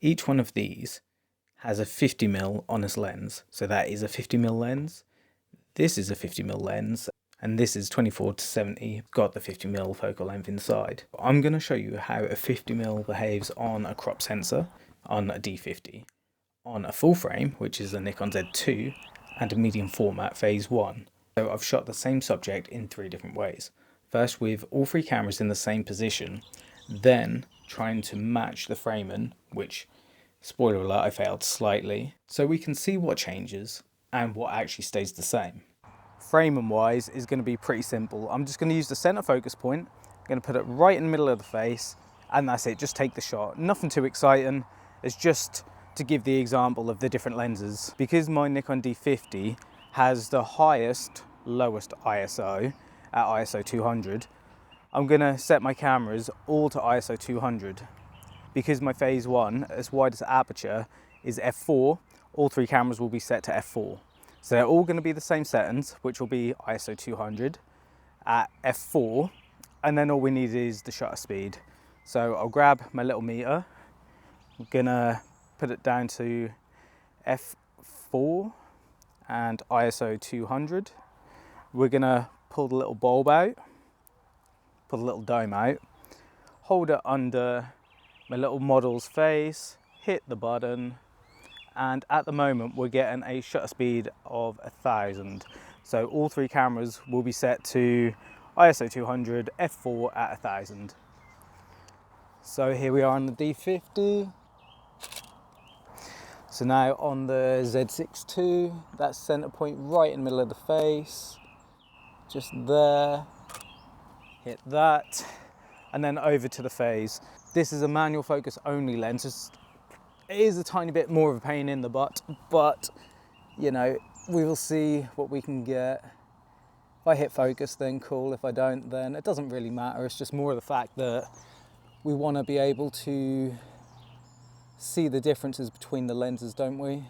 Each one of these has a 50mm honest lens, so that is a 50mm lens. This is a 50mm lens, and this is 24-70, got the 50mm focal length inside. I'm going to show you how a 50mm behaves on a crop sensor, on a D50, on a full frame, which is a Nikon Z6II, and a medium format phase 1. So I've shot the same subject in 3 different ways. First with all 3 cameras in the same position, then trying to match the framing, which, spoiler alert, I failed slightly, so we can see what changes and what actually stays the same. Framing wise is going to be pretty simple. I'm just going to use the center focus point, I'm going to put it right in the middle of the face, and that's it, just take the shot. Nothing too exciting, it's just to give the example of the different lenses. Because my Nikon D50 has the highest, lowest ISO at ISO 200, I'm going to set my cameras all to ISO 200. Because my phase 1, as wide as aperture, is f4, all 3 cameras will be set to f4. So they're all going to be the same settings, which will be ISO 200 at f4, and then all we need is the shutter speed. So I'll grab my little meter, I'm gonna put it down to f4 and ISO 200. We're gonna pull the little bulb out, pull the little dome out, hold it under my little model's face, hit the button, and at the moment we're getting a shutter speed of 1000. So all 3 cameras will be set to ISO 200, f4 at 1000. So here we are on the D50. So now on the Z6II, that's center point right in the middle of the face, just there, hit that, and then over to the phase. This is a manual focus only lens. It is a tiny bit more of a pain in the butt, but you know, we will see what we can get. If I hit focus, then cool. If I don't, then it doesn't really matter. It's just more of the fact that we want to be able to see the differences between the lenses, don't we?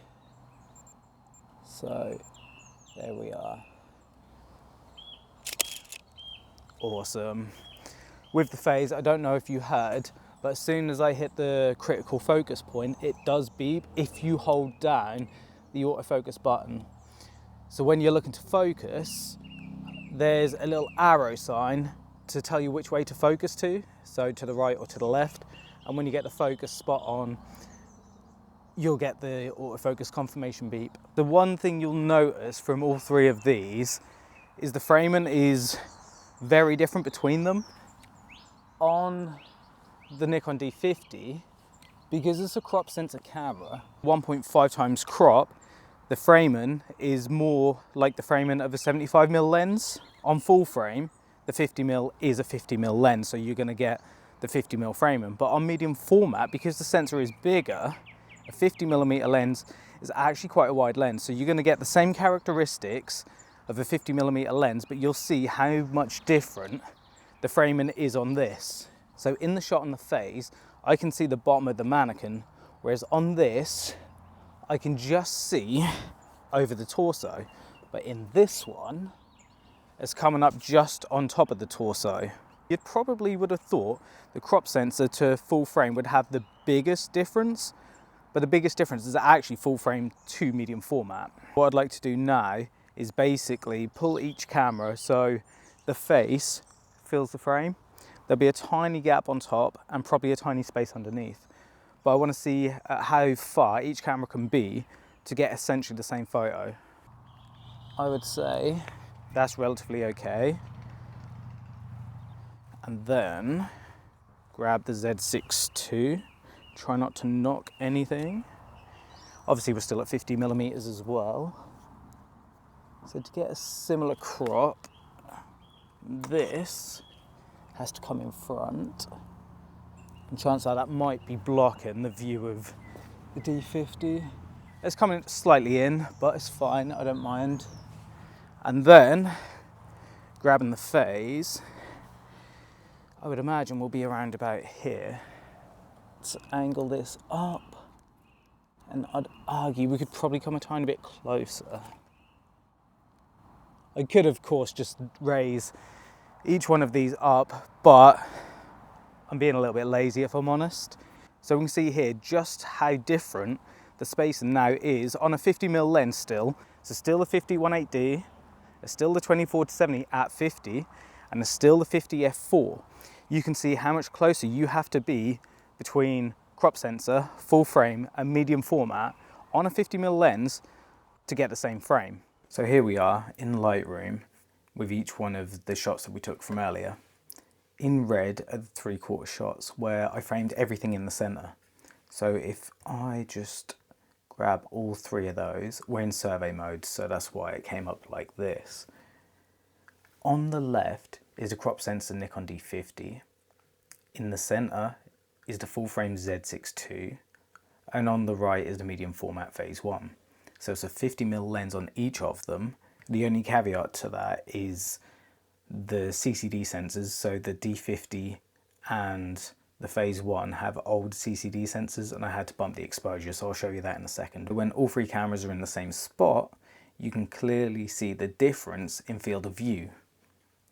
So there we are. Awesome. With the phase, I don't know if you heard, but as soon as I hit the critical focus point, it does beep if you hold down the autofocus button. So when you're looking to focus, there's a little arrow sign to tell you which way to focus to, so to the right or to the left. And when you get the focus spot on, you'll get the autofocus confirmation beep. The one thing you'll notice from all 3 of these is the framing is very different between them. On the Nikon D50, because it's a crop sensor camera, 1.5 times crop, the framing is more like the framing of a 75mm lens. On full frame, the 50mm is a 50mm lens, so you're going to get the 50mm framing. But on medium format, because the sensor is bigger, a 50mm lens is actually quite a wide lens, so you're going to get the same characteristics of a 50mm lens, but you'll see how much different the framing is on this. So in the shot on the phase, I can see the bottom of the mannequin, whereas on this, I can just see over the torso. But in this one, it's coming up just on top of the torso. You probably would have thought the crop sensor to full frame would have the biggest difference, but the biggest difference is actually full frame to medium format. What I'd like to do now is basically pull each camera so the face fills the frame. There'll be a tiny gap on top and probably a tiny space underneath. But I want to see how far each camera can be to get essentially the same photo. I would say that's relatively okay. And then grab the Z6II, try not to knock anything. Obviously we're still at 50mm as well. So to get a similar crop, this has to come in front. And chances are that might be blocking the view of the D50. It's coming slightly in, but it's fine, I don't mind. And then, grabbing the phase, I would imagine we'll be around about here. Let's angle this up, and I'd argue we could probably come a tiny bit closer. I could, of course, just raise each one of these up, but I'm being a little bit lazy if I'm honest. So we can see here just how different the spacing now is on a 50mm lens still. So still the 50-1.8D, there's still the 24-70 at 50, and there's still the 50 f4. You can see how much closer you have to be between crop sensor, full frame, and medium format on a 50mm lens to get the same frame. So here we are in Lightroom with each one of the shots that we took from earlier. In red are the 3/4 shots where I framed everything in the center. So if I just grab all three of those, we're in survey mode, so that's why it came up like this. On the left is the crop sensor Nikon D50. In the center is the full frame Z6II, and on the right is the medium format phase 1. So it's a 50mm lens on each of them. The only caveat to that is the CCD sensors, so the D50 and the phase 1 have old CCD sensors, and I had to bump the exposure, so I'll show you that in a second. When all three cameras are in the same spot, you can clearly see the difference in field of view.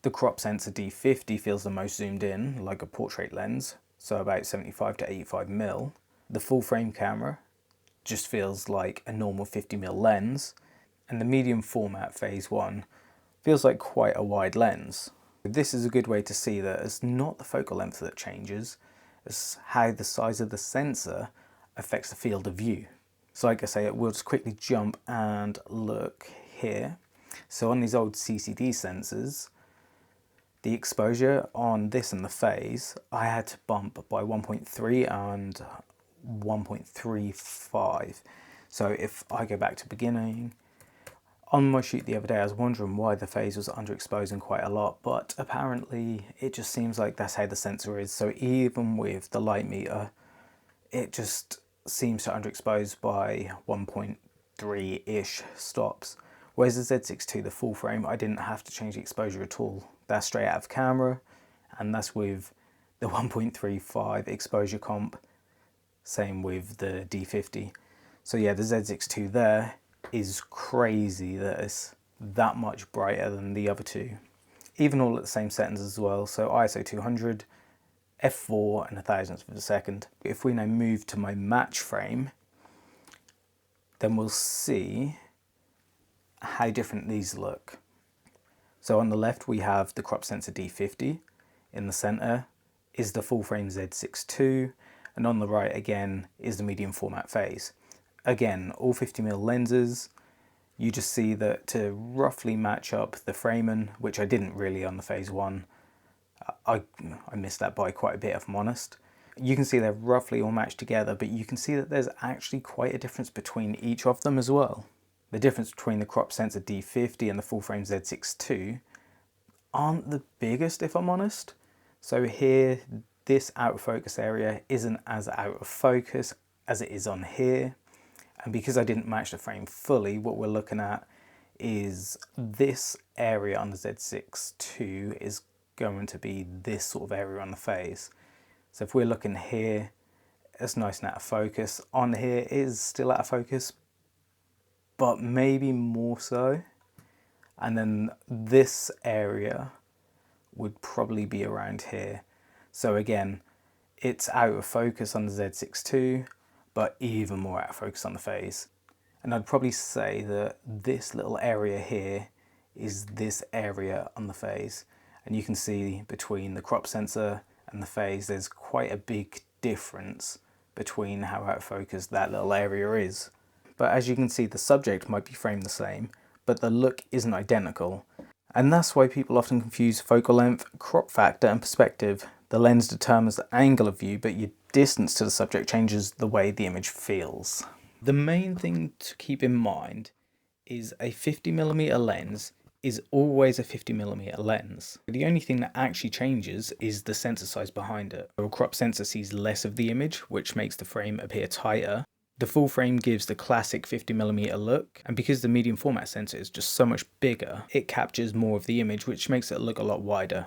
The crop sensor D50 feels the most zoomed in, like a portrait lens, so about 75 to 85mm. The full frame camera just feels like a normal 50mm lens, and the medium format phase 1 feels like quite a wide lens. This is a good way to see that it's not the focal length that changes, it's how the size of the sensor affects the field of view. So like I say, we'll just quickly jump and look here. So on these old CCD sensors, the exposure on this and the phase, I had to bump by 1.3 and 1.35. So if I go back to beginning, on my shoot the other day I was wondering why the phase was underexposing quite a lot, but apparently it just seems like that's how the sensor is. So even with the light meter, it just seems to underexpose by 1.3-ish stops. Whereas the Z6II, the full frame, I didn't have to change the exposure at all. That's straight out of camera, and that's with the 1.35 exposure comp. Same with the D50. So yeah, the Z6II there is crazy that it's that much brighter than the other two. Even all at the same settings as well. So ISO 200, f4 and 1,000th of a second. If we now move to my match frame, then we'll see how different these look. So on the left we have the crop sensor D50, in the center is the full frame Z6II, and on the right again is the medium format phase. Again, all 50mm lenses. You just see that to roughly match up the framing, which I didn't really on the phase 1, I missed that by quite a bit if I'm honest. You can see they're roughly all matched together, but you can see that there's actually quite a difference between each of them as well. The difference between the crop sensor D50 and the full frame Z6II aren't the biggest if I'm honest. So here, this out of focus area isn't as out of focus as it is on here. And because I didn't match the frame fully, what we're looking at is this area on the Z6II is going to be this sort of area on the phase. So if we're looking here, it's nice and out of focus. On here it is still out of focus, but maybe more so. And then this area would probably be around here. So again, it's out of focus on the Z6II, but even more out of focus on the phase. And I'd probably say that this little area here is this area on the phase. And you can see between the crop sensor and the phase, there's quite a big difference between how out of focus that little area is. But as you can see, the subject might be framed the same, but the look isn't identical. And that's why people often confuse focal length, crop factor and perspective. The lens determines the angle of view, but your distance to the subject changes the way the image feels. The main thing to keep in mind is a 50mm lens is always a 50mm lens. The only thing that actually changes is the sensor size behind it. A crop sensor sees less of the image, which makes the frame appear tighter. The full frame gives the classic 50mm look, and because the medium format sensor is just so much bigger, it captures more of the image, which makes it look a lot wider.